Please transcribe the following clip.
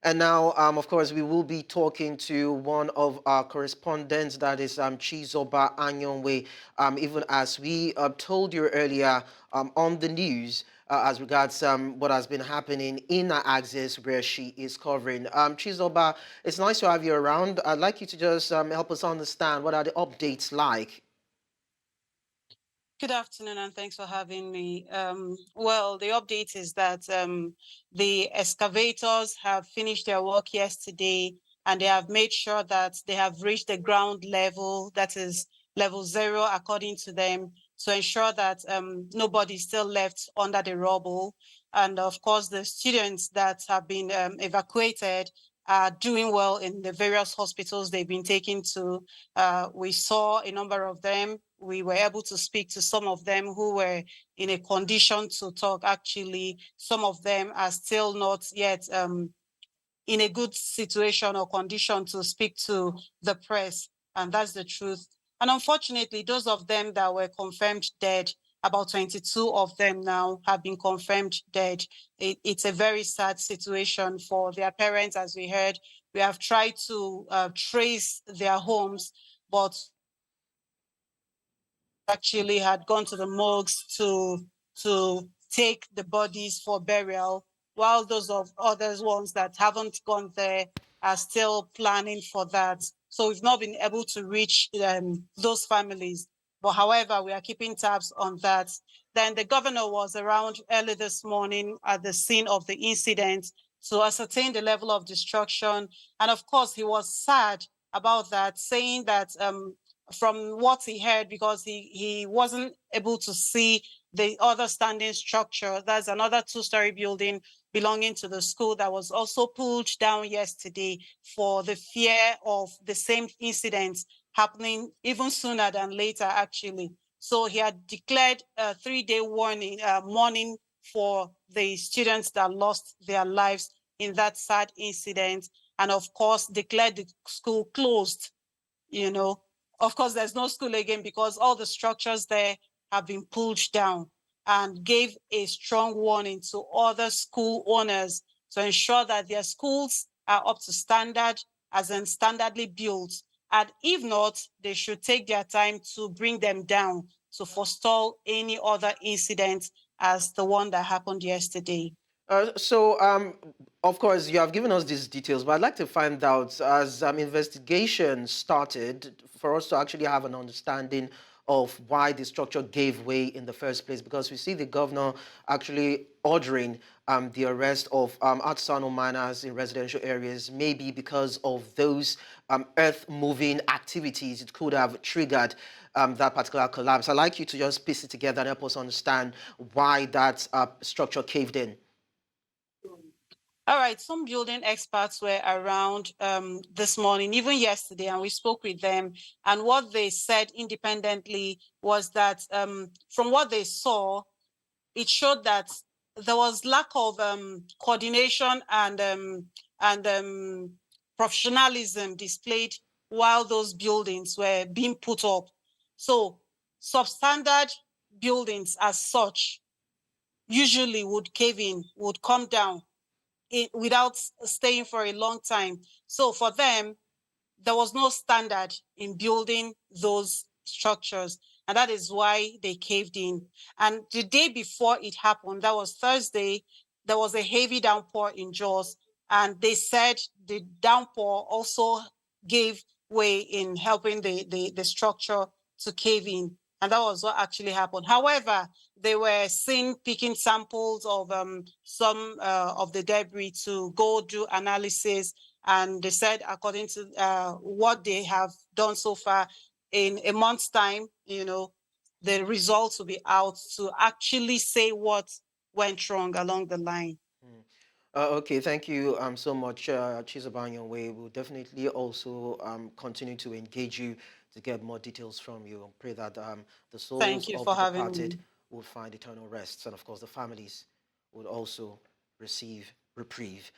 And now, of course, we will be talking to one of our correspondents, that is Chizoba Anionwe. Even as we told you earlier on the news, as regards what has been happening in our axis where she is covering. Chizoba, it's nice to have you around. I'd like you to just help us understand what are the updates like. Good afternoon, and thanks for having me. Well, the update is that the excavators have finished their work yesterday, and they have made sure that they have reached the ground level, that is level 0, according to them, to ensure that nobody is still left under the rubble. And of course, the students that have been evacuated are doing well in the various hospitals they've been taken to. We saw a number of them. We were able to speak to some of them who were in a condition to talk. Actually, some of them are still not yet in a good situation or condition to speak to the press, and that's the truth. And unfortunately, those of them that were confirmed dead, about 22 of them now have been confirmed dead. It's a very sad situation for their parents, as we heard. We have tried to trace their homes, but actually had gone to the morgues to take the bodies for burial, while those of others ones that haven't gone there are still planning for that. So we've not been able to reach those families. But however, we are keeping tabs on that. Then the governor was around early this morning at the scene of the incident to ascertain the level of destruction. And of course, he was sad about that, saying that from what he heard, because he wasn't able to see the other standing structure. That's another two-story building belonging to the school that was also pulled down yesterday for the fear of the same incidents happening even sooner than later, actually. So he had declared a 3-day mourning for the students that lost their lives in that sad incident, and of course declared the school closed. you know, of course, there's no school again because all the structures there have been pulled down, and gave a strong warning to other school owners to ensure that their schools are up to standard, as in standardly built. And if not, they should take their time to bring them down to forestall any other incident as the one that happened yesterday. Of course, you have given us these details, but I'd like to find out, as investigation started, for us to actually have an understanding of why the structure gave way in the first place, because we see the governor actually ordering the arrest of artisanal miners in residential areas, maybe because of those earth-moving activities. It could have triggered that particular collapse. I'd like you to just piece it together and help us understand why that structure caved in. All right, some building experts were around this morning, even yesterday, and we spoke with them. And what they said independently was that from what they saw, it showed that there was lack of coordination and professionalism displayed while those buildings were being put up. So substandard buildings as such usually would cave in, would come down without staying for a long time. So for them, there was no standard in building those structures. And that is why they caved in. And the day before it happened, that was Thursday, there was a heavy downpour in Jos. And they said the downpour also gave way in helping the structure to cave in. And that was what actually happened. However, they were seen picking samples of some of the debris to go do analysis. And they said, according to what they have done so far, in a month's time, the results will be out to actually say what went wrong along the line. Okay, thank you so much, Chizoba Anionwe. We'll definitely also continue to engage you to get more details from you, and pray that the souls Thank you of for the having departed me. will find eternal rest, and of course the families would also receive reprieve.